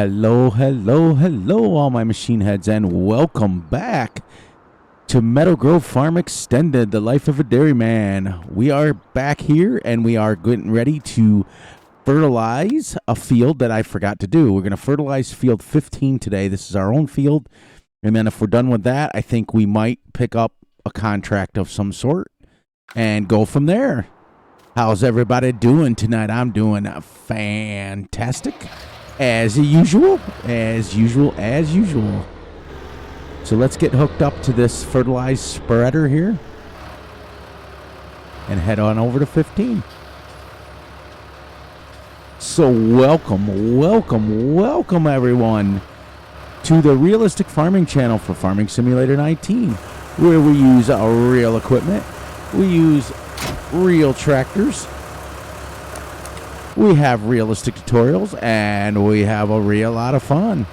Hello, hello, hello, all my machine heads, and welcome back to Meadow Grove Farm Extended, the life of a dairyman. We are back here, and we are getting ready to fertilize a field that I forgot to do. We're going to fertilize field 15 today. This is our own field, and then if we're done with that, I think we might pick up a contract of some sort and go from there. How's everybody doing tonight? I'm doing fantastic. As usual. So let's get hooked up to this fertilized spreader here and head on over to 15. So welcome everyone to the Realistic Farming channel for Farming Simulator 19, where we use real equipment, we use real tractors, we have realistic tutorials, and we have a real lot of fun.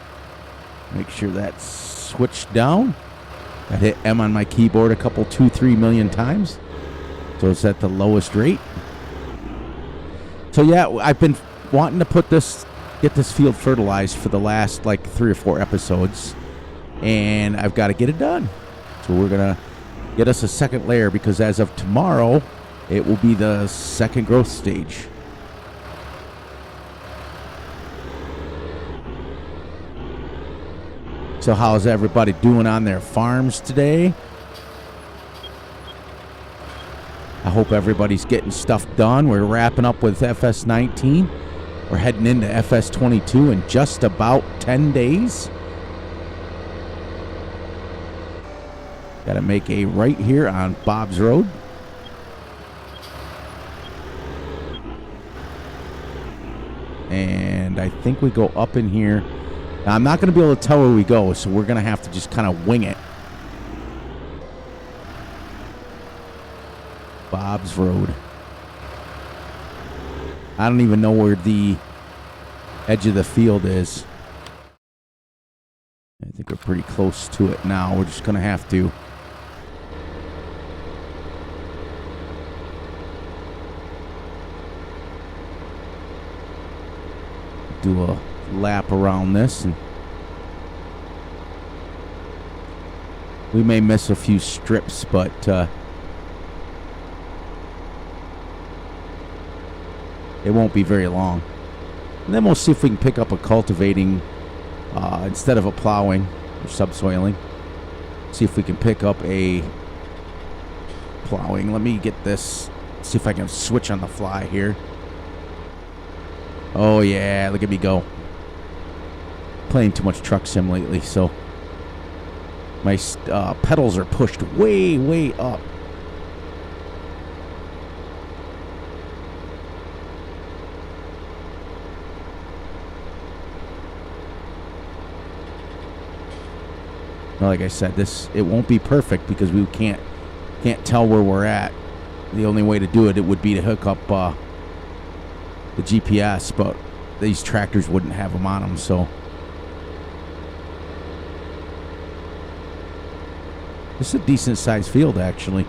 Make sure that's switched down. I hit M on my keyboard a couple, 2-3 million times, so it's at the lowest rate. So yeah, I've been wanting to get this field fertilized for the last like 3 or 4 episodes, and I've got to get it done. So we're gonna get us a second layer, because as of tomorrow, it will be the second growth stage. So how's everybody doing on their farms today? I hope everybody's getting stuff done. We're wrapping up with Fs19. We're heading into Fs22 in just about 10 days. Got to make a right here on Bob's Road. And I think we go up in here. Now, I'm not going to be able to tell where we go, so we're going to have to just kind of wing it. Bob's Road. I don't even know where the edge of the field is. I think we're pretty close to it now. We're just going to have to do a lap around this, and we may miss a few strips, but it won't be very long. And then we'll see if we can pick up a cultivating instead of a plowing or subsoiling. See if we can pick up a plowing. Let me get this, see if I can switch on the fly here. Oh yeah, look at me go. Playing too much truck sim lately, so my pedals are pushed way up. Like I said, it won't be perfect because we can't tell where we're at. The only way to do it would be to hook up the GPS, but these tractors wouldn't have them on them, so this is a decent sized field, actually.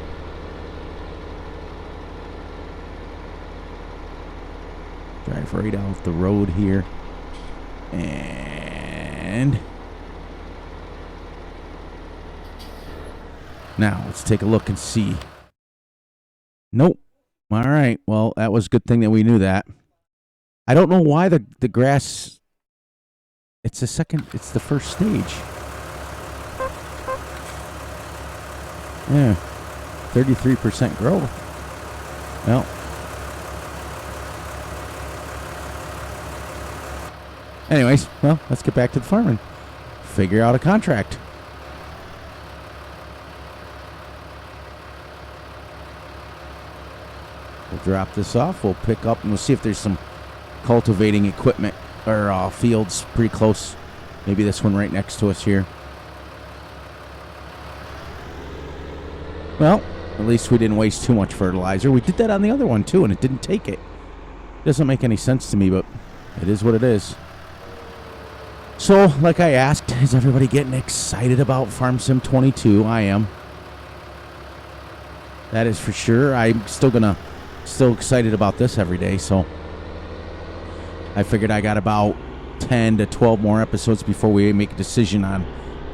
Drive right off the road here. And now let's take a look and see. Nope. All right. Well, that was a good thing that we knew that. I don't know why the grass, it's the first stage. Yeah, 33% growth. Well, anyways, let's get back to the farming. Figure out a contract. We'll drop this off. We'll pick up and we'll see if there's some cultivating equipment or fields pretty close. Maybe this one right next to us here. Well, at least we didn't waste too much fertilizer. We did that on the other one too, and it didn't take it. Doesn't make any sense to me, but it is what it is. So, like I asked, is everybody getting excited about Farm Sim 22? I am. That is for sure. I'm still excited about this every day, so I figured I got about 10 to 12 more episodes before we make a decision on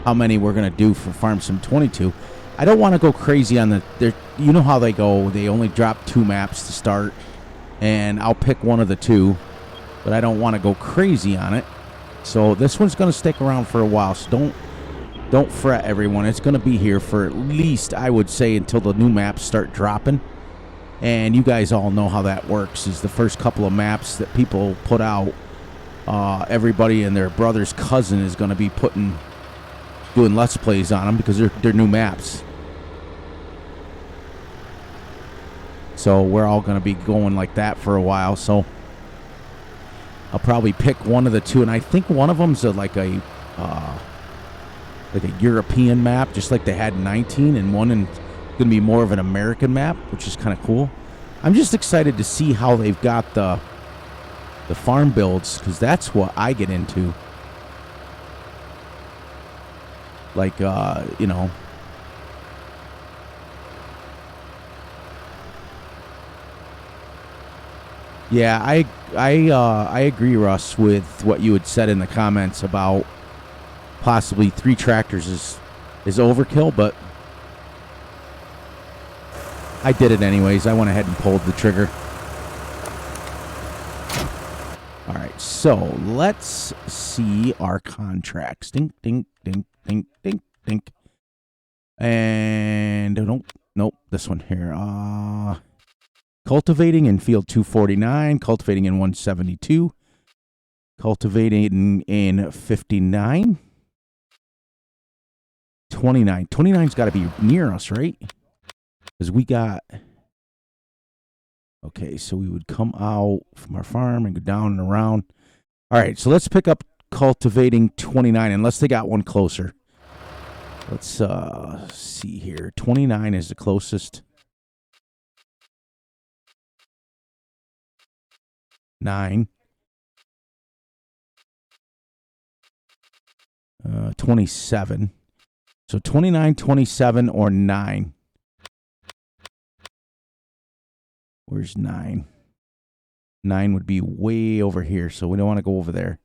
how many we're going to do for Farm Sim 22. I don't want to go crazy on you know how they go. They only drop 2 maps to start, and I'll pick one of the 2, but I don't want to go crazy on it. So this one's going to stick around for a while, so don't fret, everyone. It's going to be here for at least, I would say, until the new maps start dropping. And you guys all know how that works, is the first couple of maps that people put out, everybody and their brother's cousin is going to be doing Let's Plays on them because they're new maps. So we're all going to be going like that for a while. So I'll probably pick one of the 2, and I think one of them's like a European map, just like they had in 19, and one going to be more of an American map, which is kind of cool. I'm just excited to see how they've got the farm builds, because that's what I get into. Like, you know. Yeah, I agree, Russ, with what you had said in the comments about possibly 3 tractors is overkill, but I did it anyways. I went ahead and pulled the trigger. All right, so let's see our contracts. Dink, dink, dink, dink, dink, dink. And nope, this one here. Cultivating in field 249, cultivating in 172, cultivating in 59, 29. 29's got to be near us, right? Because we got... Okay, so we would come out from our farm and go down and around. All right, so let's pick up cultivating 29, unless they got one closer. Let's see here. 29 is the closest. 9. 27. So 29, 27, or 9. Where's 9? 9 would be way over here, so we don't want to go over there.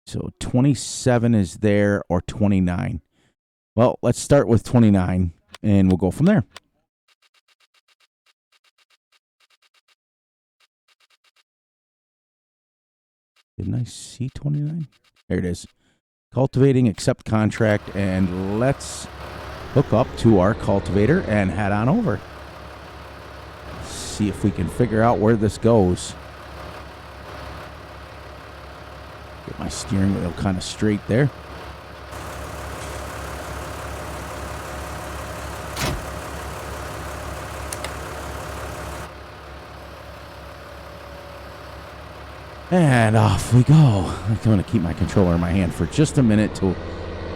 So 27 is there, or 29. Well, let's start with 29, and we'll go from there. Didn't I see 29? There it is. Cultivating, accept contract, and let's hook up to our cultivator and head on over. See if we can figure out where this goes. Get my steering wheel kind of straight there. And off we go. I'm going to keep my controller in my hand for just a minute till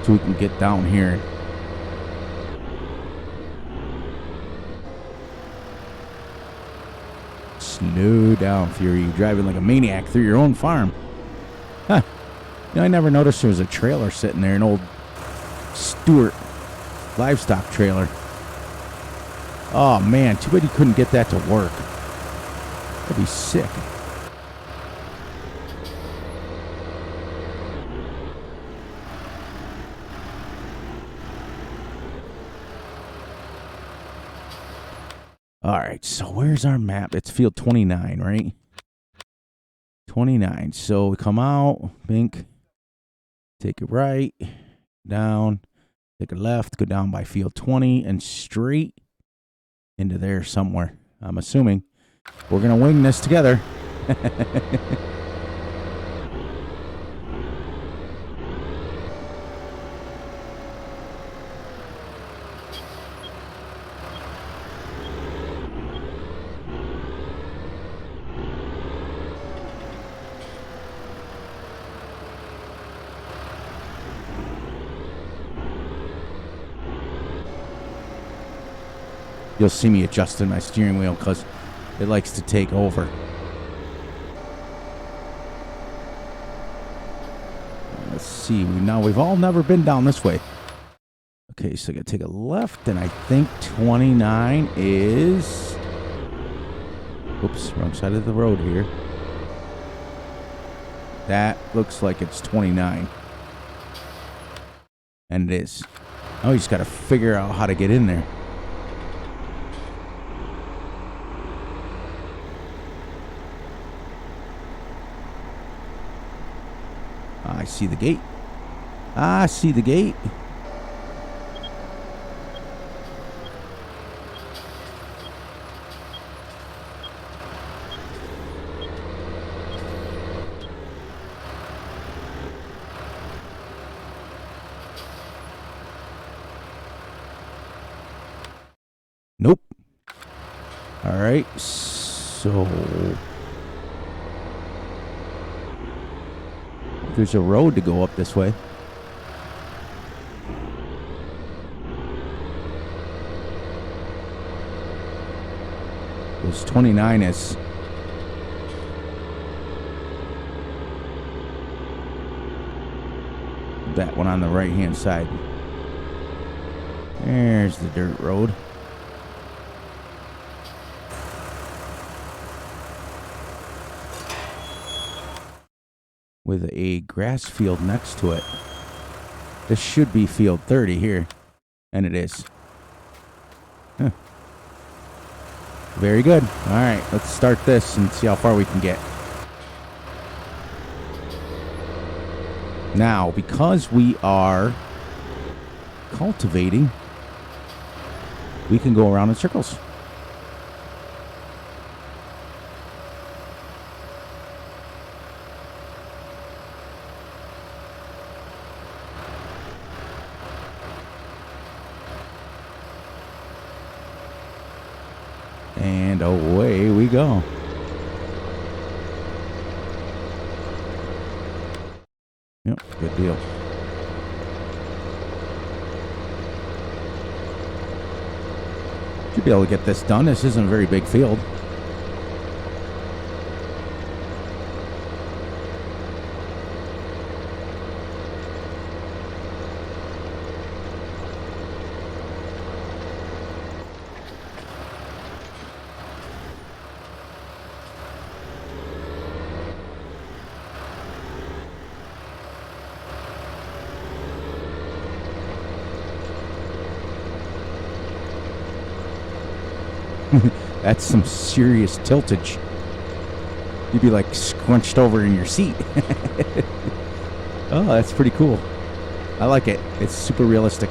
we can get down here. Slow down, Fury. You're driving like a maniac through your own farm. Huh. You know, I never noticed there was a trailer sitting there, an old Stewart livestock trailer. Oh, man. Too bad you couldn't get that to work. That'd be sick. All right, so where's our map? It's field 29, right? 29. So we come out, bink, take it right, down, take a left, go down by field 20, and straight into there somewhere. I'm assuming we're going to wing this together. You'll see me adjusting my steering wheel because it likes to take over. Let's see. We've all never been down this way. Okay, so I got to take a left, and I think 29 is... Oops, wrong side of the road here. That looks like it's 29. And it is. Oh, you just got to figure out how to get in there. I see the gate. I see the gate. Nope. All right. So there's a road to go up this way. There's 29 is that one on the right hand side. There's the dirt road. With a grass field next to it. This should be field 30 here. And it is. Huh. Very good. All right, let's start this and see how far we can get. Now, because we are cultivating, we can go around in circles. And away we go. Yep, good deal. Should be able to get this done. This isn't a very big field. That's some serious tiltage. You'd be like scrunched over in your seat. Oh, that's pretty cool. I like it. It's super realistic.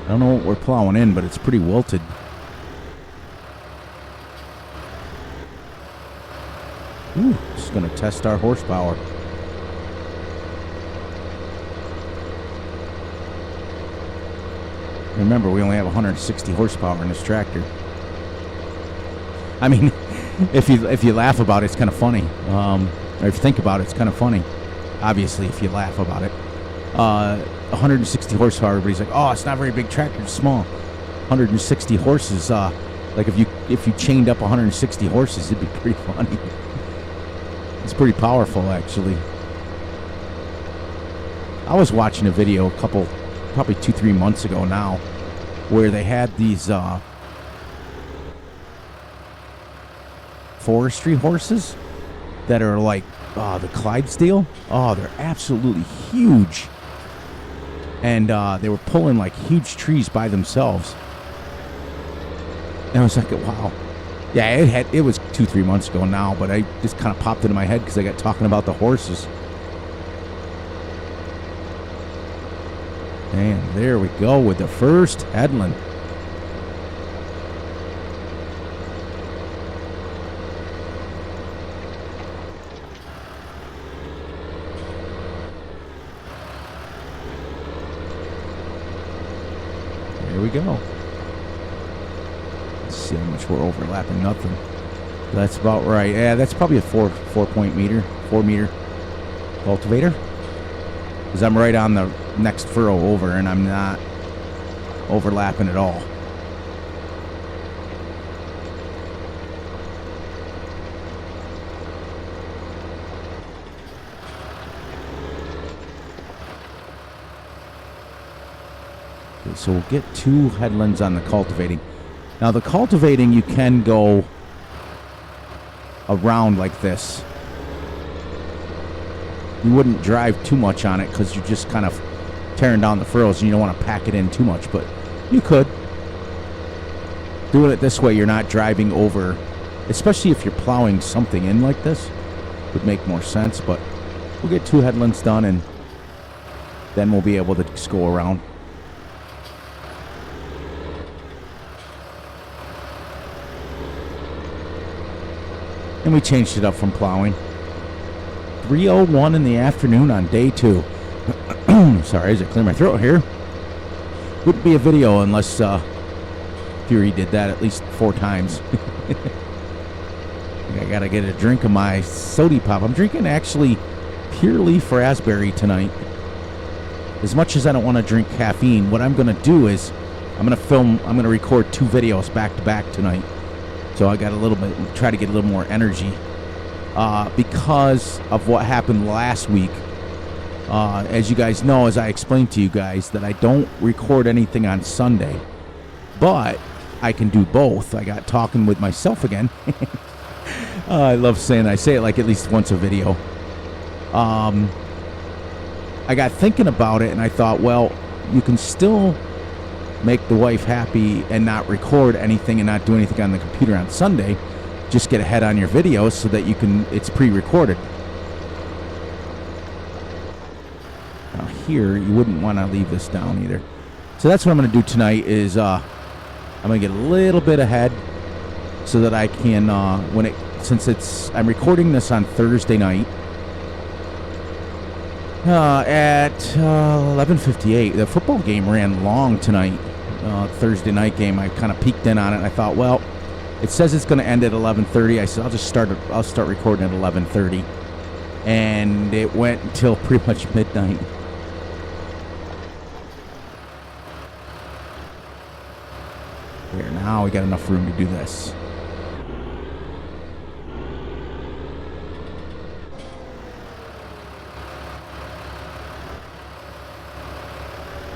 I don't know what we're plowing in, but it's pretty wilted. Ooh, just going to test our horsepower. Remember, we only have 160 horsepower in this tractor. I mean, if you laugh about it, it's kind of funny. Or if you think about it, it's kind of funny. Obviously, if you laugh about it. 160 horsepower, everybody's like, oh, it's not a very big tractor, it's small. 160 horses, like if you chained up 160 horses, it'd be pretty funny. It's pretty powerful, actually. I was watching a video probably 2-3 months ago now, where they had these forestry horses that are like the Clydesdale. Oh, they're absolutely huge. And they were pulling like huge trees by themselves. And I was like, wow. Yeah, it was 2-3 months ago now, but I just kind of popped into my head because I got talking about the horses. And there we go with the first headland. There we go. Let's see how much we're overlapping. Nothing. That's about right. Yeah, that's probably a 4 meter cultivator. Because I'm right on the next furrow over, and I'm not overlapping at all. Okay, so we'll get 2 headlands on the cultivating. Now the cultivating, you can go around like this. You wouldn't drive too much on it because you're just kind of tearing down the furrows and you don't want to pack it in too much, but you could. Doing it this way, you're not driving over, especially if you're plowing something in like this, would make more sense, but we'll get 2 headlands done and then we'll be able to just go around. And we changed it up from plowing. 3:01 in the afternoon on day 2. Sorry, as I clear my throat here. Wouldn't be a video unless Fury did that at least 4 times. I gotta get a drink of my soda pop. I'm drinking actually pure leaf raspberry tonight. As much as I don't want to drink caffeine, what I'm gonna do is I'm gonna record 2 videos back to back tonight. So I got a little bit, try to get a little more energy because of what happened last week. As you guys know, as I explained to you guys, that I don't record anything on Sunday, but I can do both. I got talking with myself again. I love saying I say it like at least once a video. I got thinking about it and I thought, well, you can still make the wife happy and not record anything and not do anything on the computer on Sunday. Just get ahead on your videos so that you can, it's pre-recorded. Now here, you wouldn't want to leave this down either. So that's what I'm going to do tonight is I'm going to get a little bit ahead so that I can, I'm recording this on Thursday night at 11:58. The football game ran long tonight. Thursday night game. I kind of peeked in on it and I thought, well, it says it's going to end at 11:30. I said I'll start recording at 11:30, and it went until pretty much midnight. There, now we got enough room to do this.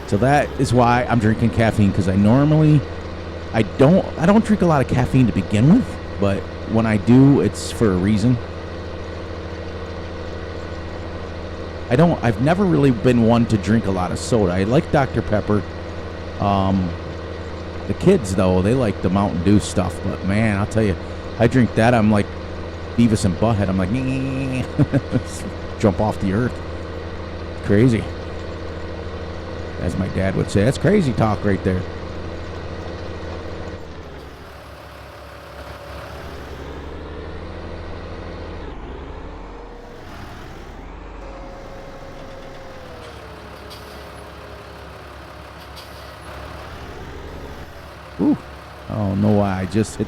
So that is why I'm drinking caffeine, because I don't drink a lot of caffeine to begin with, but when I do, it's for a reason. I've never really been one to drink a lot of soda. I like Dr. Pepper. The kids, though, they like the Mountain Dew stuff, but man, I'll tell you, I drink that, I'm like Beavis and Butthead. I'm like, jump off the earth. Crazy. As my dad would say, that's crazy talk right there. Ooh. I don't know why I just hit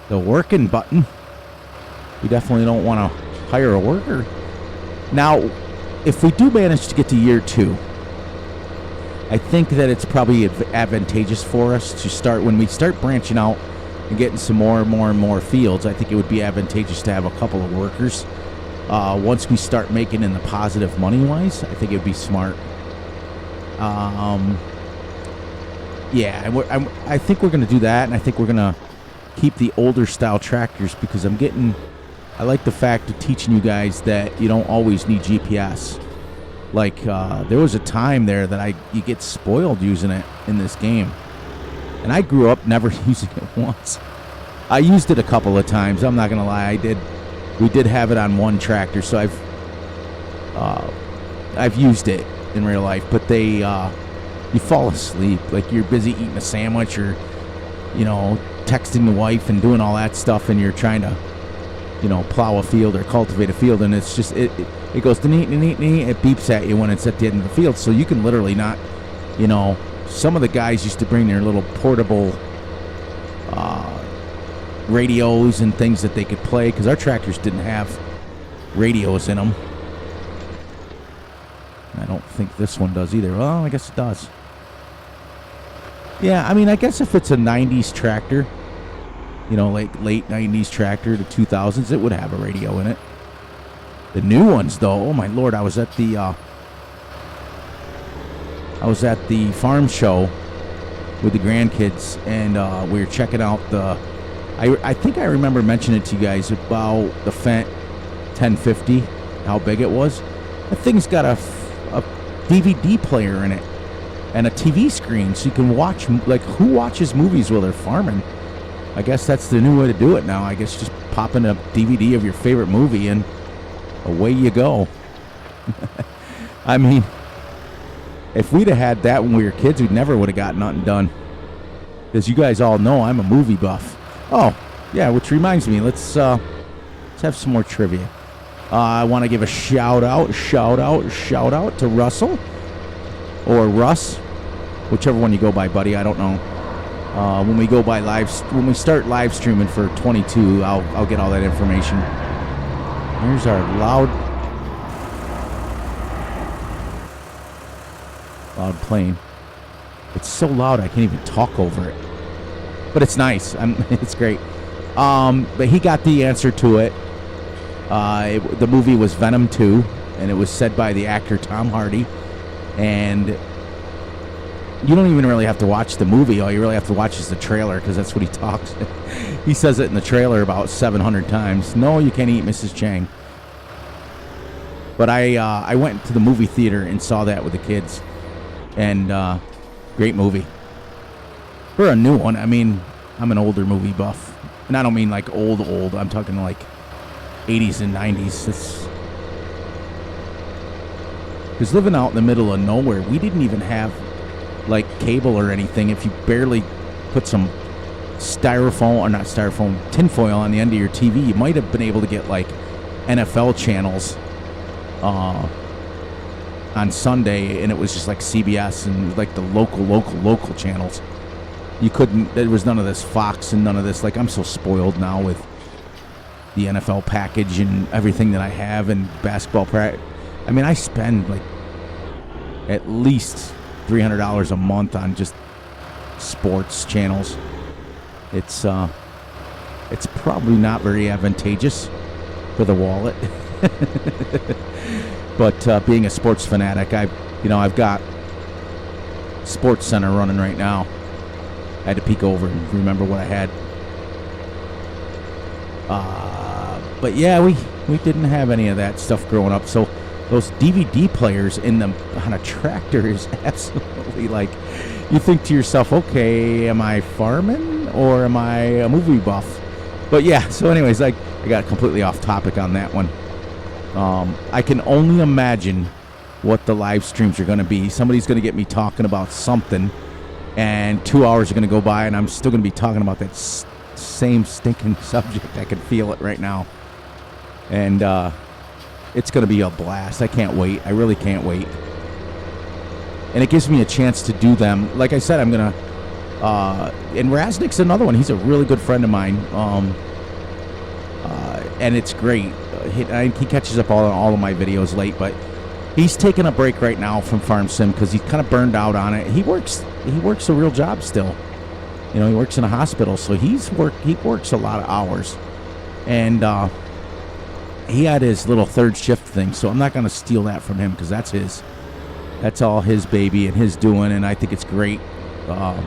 the working button. We definitely don't want to hire a worker. Now, if we do manage to get to year 2, I think that it's probably advantageous for us to start, when we start branching out and getting some more and more fields, I think it would be advantageous to have a couple of workers. Once we start making in the positive money-wise, I think it would be smart. Yeah, I think we're going to do that, and I think we're going to keep the older style tractors because I like the fact of teaching you guys that you don't always need GPS. Like, there was a time there that you get spoiled using it in this game. And I grew up never using it once. I used it a couple of times. I'm not going to lie. We did have it on one tractor, so I've used it in real life. But you fall asleep. Like, you're busy eating a sandwich or, texting the wife and doing all that stuff, and you're trying to, plow a field or cultivate a field, and it's just, it goes to neat, it beeps at you when it's at the end of the field, so you can literally not, some of the guys used to bring their little portable radios and things that they could play, because our tractors didn't have radios in them. I don't think this one does either. Well, I guess it does. Yeah, I mean, I guess if it's a 90s tractor, like late 90s tractor to 2000s, it would have a radio in it. The new ones, though, oh my lord, I was at the I was at the farm show with the grandkids, and we were checking out the. I think I remember mentioning it to you guys about the Fent 1050, how big it was. That thing's got a DVD player in it and a TV screen, so you can watch. Like, who watches movies while they're farming? I guess that's the new way to do it now. I guess just pop in a DVD of your favorite movie and away you go. I mean, if we'd have had that when we were kids, we never would have got nothing done. Because you guys all know I'm a movie buff. Oh, yeah, which reminds me, let's have some more trivia. I want to give a shout out to Russell or Russ, whichever one you go by, buddy. I don't know. When we start live streaming for 22, I'll get all that information. Here's our loud plane. It's so loud I can't even talk over it, but it's nice. It's great. But he got the answer to it. The movie was Venom 2, and it was said by the actor Tom Hardy. And you don't even really have to watch the movie. All you really have to watch is the trailer, because that's what he talks. He says it in the trailer about 700 times. No, you can't eat Mrs. Chang. But I went to the movie theater and saw that with the kids. And great movie. For a new one, I mean, I'm an older movie buff. And I don't mean like old. I'm talking like 80s and 90s. Because living out in the middle of nowhere, we didn't even have like cable or anything. If you barely put some tinfoil on the end of your TV, you might have been able to get like NFL channels on Sunday, and it was just like CBS and like the local channels. You couldn't, there was none of this Fox and none of this. Like, I'm so spoiled now with the NFL package and everything that I have, and basketball practice. I mean, I spend like at least $300 a month on just sports channels. It's probably not very advantageous for the wallet. But being a sports fanatic, I've got Sports Center running right now. I had to peek over and remember what I had. But yeah, we didn't have any of that stuff growing up. So those DVD players on a tractor is absolutely like, you think to yourself, okay, am I farming or am I a movie buff? But yeah, so anyways, I got completely off topic on that one. I can only imagine what the live streams are going to be. Somebody's going to get me talking about something, and 2 hours are going to go by, and I'm still going to be talking about that same stinking subject. I can feel it right now. And it's going to be a blast. I can't wait. I really can't wait. And it gives me a chance to do them. Like I said, I'm going to... and Raznik's another one. He's a really good friend of mine. And it's great. He catches up all of my videos late, but he's taking a break right now from Farm Sim because he's kind of burned out on it. He works a real job still. He works in a hospital, so he works a lot of hours. And he had his little third shift thing, so I'm not going to steal that from him because that's all his baby and his doing, and I think it's great that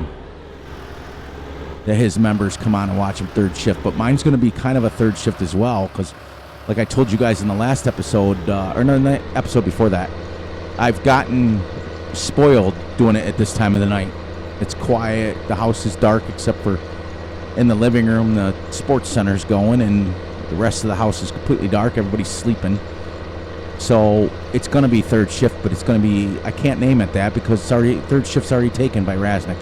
his members come on and watch him third shift. But mine's going to be kind of a third shift as well, because like I told you guys in the last episode, the episode before that, I've gotten spoiled doing it at this time of the night. It's quiet, the house is dark except for in the living room, the sports center's going, and the rest of the house is completely dark, everybody's sleeping. So it's going to be third shift, but it's going to be, I can't name it that because third shift's already taken by Raznik.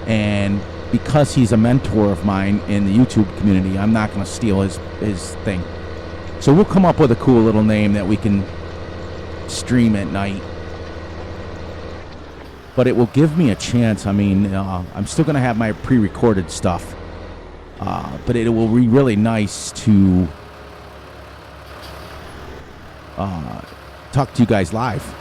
And because he's a mentor of mine in the YouTube community, I'm not going to steal his thing. So we'll come up with a cool little name that we can stream at night. But it will give me a chance. I mean, I'm still going to have my pre-recorded stuff. But it will be really nice to talk to you guys live.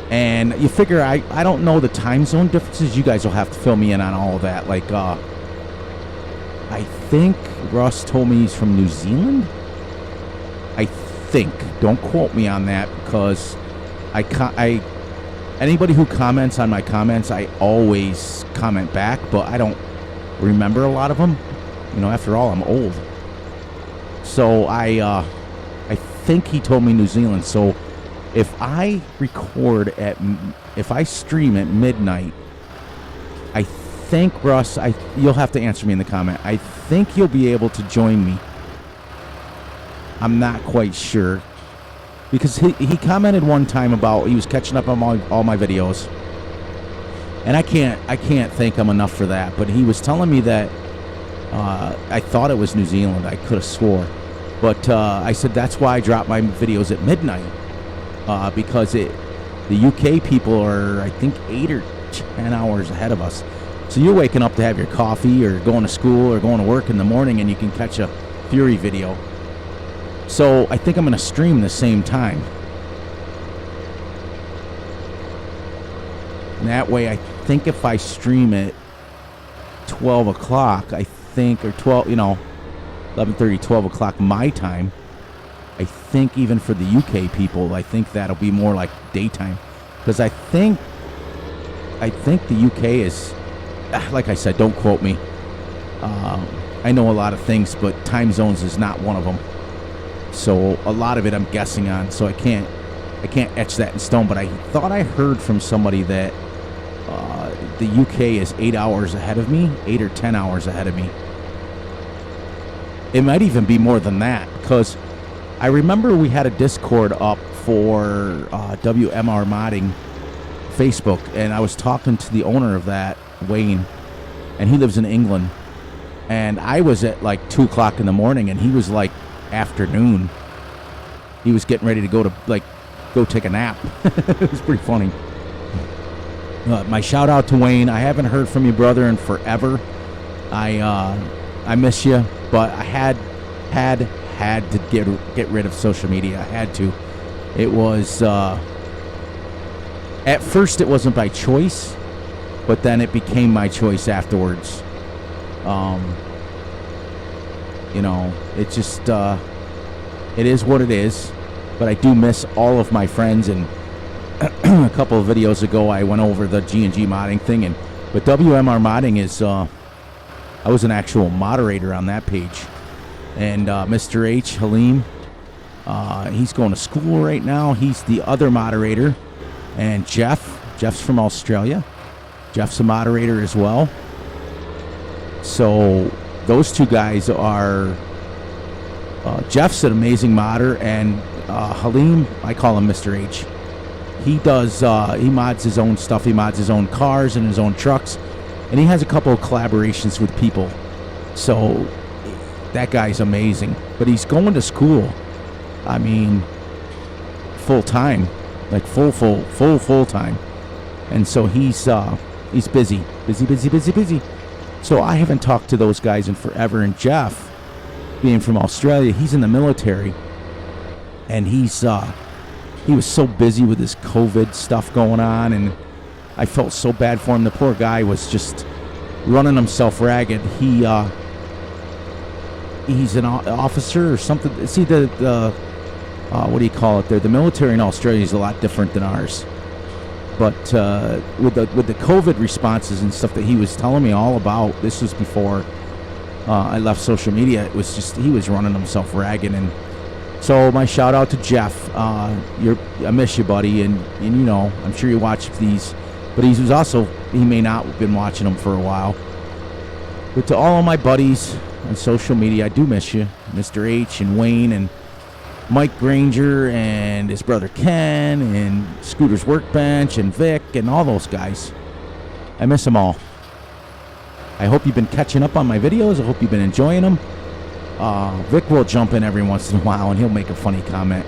And you figure, I don't know the time zone differences. You guys will have to fill me in on all of that. Like, I think Russ told me he's from New Zealand. I think. Don't quote me on that because I Anybody who comments on my comments, I always comment back, but I don't remember a lot of them. You know, after all, I'm old. So I think he told me New Zealand. So if I stream at midnight, I think, Russ, you'll have to answer me in the comment. I think you'll be able to join me. I'm not quite sure. Because he commented one time about he was catching up on all my videos. And I can't thank him enough for that. But he was telling me that I thought it was New Zealand. I could have swore. But I said that's why I drop my videos at midnight. Because the UK people are, I think, 8 or 10 hours ahead of us. So you're waking up to have your coffee or going to school or going to work in the morning, and you can catch a Fury video. So I think I'm going to stream the same time. And that way, I think if I stream at 12 o'clock, I think, or 11:30, 12 o'clock my time, I think even for the UK people, I think that'll be more like daytime. Because I think the UK is, like I said, don't quote me. I know a lot of things, but time zones is not one of them. So a lot of it I'm guessing on, so I can't etch that in stone. But I thought I heard from somebody that the UK is 8 hours ahead of me, 8 or 10 hours ahead of me. It might even be more than that, because I remember we had a Discord up for WMR Modding Facebook, and I was talking to the owner of that, Wayne, and he lives in England. And I was at like 2 o'clock in the morning, and he was like afternoon. He was getting ready to go take a nap. It was pretty funny. My shout out to Wayne. I haven't heard from you, brother, in forever. I miss you, but I had to get rid of social media. I had to. It was at first it wasn't by choice, but then it became my choice afterwards. You know, it just it is what it is. But I do miss all of my friends, and a couple of videos ago I went over the G&G modding thing, but WMR modding is I was an actual moderator on that page. And Mr. H, Halim, he's going to school right now. He's the other moderator. And Jeff's from Australia. Jeff's a moderator as well. So those two guys are... Jeff's an amazing modder, and Halim, I call him Mr. H. He mods his own stuff. He mods his own cars and his own trucks. And he has a couple of collaborations with people. So that guy's amazing. But he's going to school. I mean, full time. Like full time. And so he's busy. Busy. So I haven't talked to those guys in forever. And Jeff, being from Australia, he's in the military. And he was so busy with his COVID stuff going on, and I felt so bad for him. The poor guy was just running himself ragged. He's an officer or something. See, what do you call it there? The military in Australia is a lot different than ours. But with the COVID responses and stuff that he was telling me all about, this was before I left social media. It was just, he was running himself ragged. And so my shout out to Jeff. I miss you, buddy, and you know, I'm sure you watch these, but he may not have been watching them for a while. But to all of my buddies on social media, I do miss you, Mr. H and Wayne and Mike Granger and his brother Ken and Scooter's Workbench and Vic and all those guys. I miss them all. I hope you've been catching up on my videos. I hope you've been enjoying them. Vic will jump in every once in a while, and he'll make a funny comment.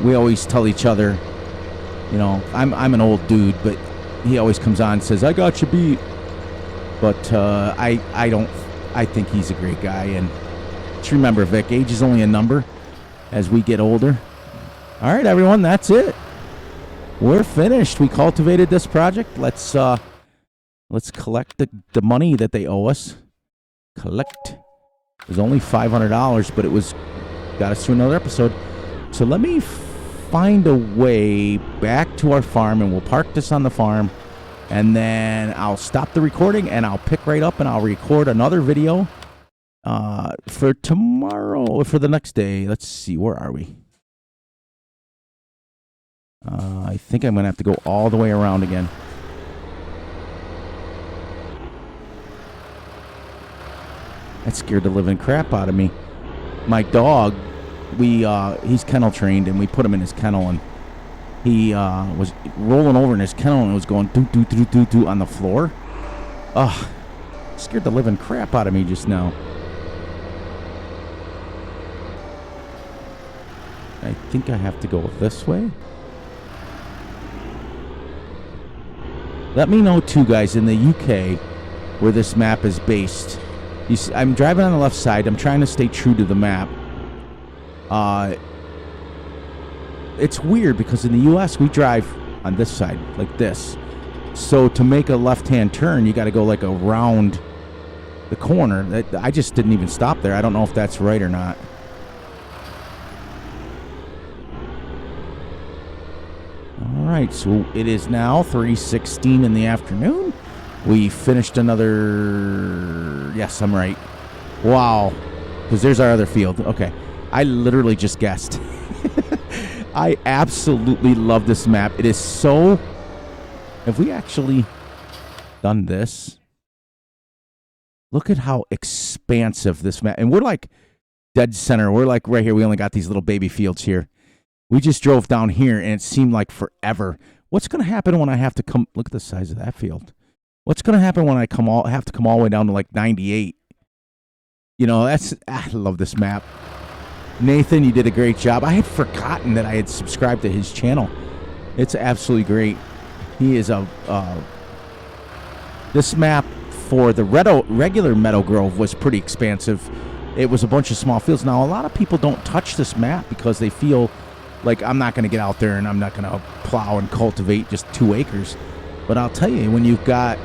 We always tell each other, you know, I'm an old dude, but he always comes on and says, I got you beat. But I think he's a great guy. And just remember, Vic, age is only a number as we get older. All right, everyone, that's it. We're finished. We cultivated this project. Let's collect the money that they owe us. Collect. It was only $500, but it got us to another episode. So let me find a way back to our farm, and we'll park this on the farm, and then I'll stop the recording, and I'll pick right up, and I'll record another video for tomorrow, or for the next day. Let's see, where are we? I think I'm going to have to go all the way around again. That scared the living crap out of me. My dog, he's kennel trained, and we put him in his kennel, and he was rolling over in his kennel and was going doo doo doo doo doo on the floor. Ugh, scared the living crap out of me just now. I think I have to go this way. Let me know too, guys, in the UK where this map is based. You see, I'm driving on the left side. I'm trying to stay true to the map. It's weird because in the US we drive on this side like this. So to make a left-hand turn, you got to go like around the corner. I just didn't even stop there. I don't know if that's right or not. All right, so it is now 3:16 in the afternoon. We finished another... Yes, I'm right. Wow. Because there's our other field. Okay. I literally just guessed. I absolutely love this map. It is so... Have we actually done this? Look at how expansive this map... And we're like dead center. We're like right here. We only got these little baby fields here. We just drove down here, and it seemed like forever. What's going to happen when I have to come... Look at the size of that field. What's going to happen when I have to come all the way down to like 98? You know, I love this map. Nathan, you did a great job. I had forgotten that I had subscribed to his channel. It's absolutely great. He is this map for the regular Meadow Grove was pretty expansive. It was a bunch of small fields. Now, a lot of people don't touch this map because they feel like I'm not going to get out there and I'm not going to plow and cultivate just 2 acres. But I'll tell you, when you've got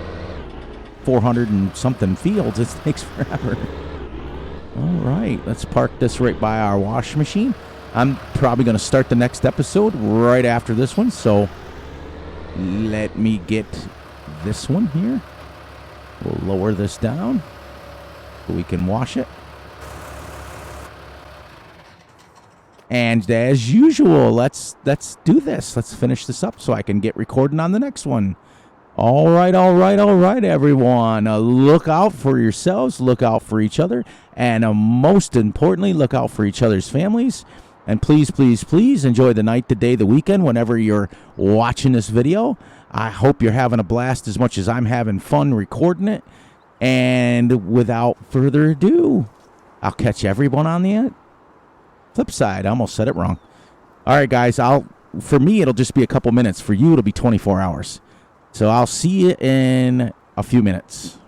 400 and something fields, it takes forever. All right, let's park this right by our wash machine. I'm probably going to start the next episode right after this one, so let me get this one here. We'll lower this down so we can wash it. And as usual, let's do this. Let's finish this up so I can get recording on the next one. All right, everyone. Look out for yourselves. Look out for each other. And most importantly, look out for each other's families. And please, please, please enjoy the night, the day, the weekend, whenever you're watching this video. I hope you're having a blast as much as I'm having fun recording it. And without further ado, I'll catch everyone on the flip side. I almost said it wrong. All right, guys. For me, it'll just be a couple minutes. For you, it'll be 24 hours. So I'll see you in a few minutes.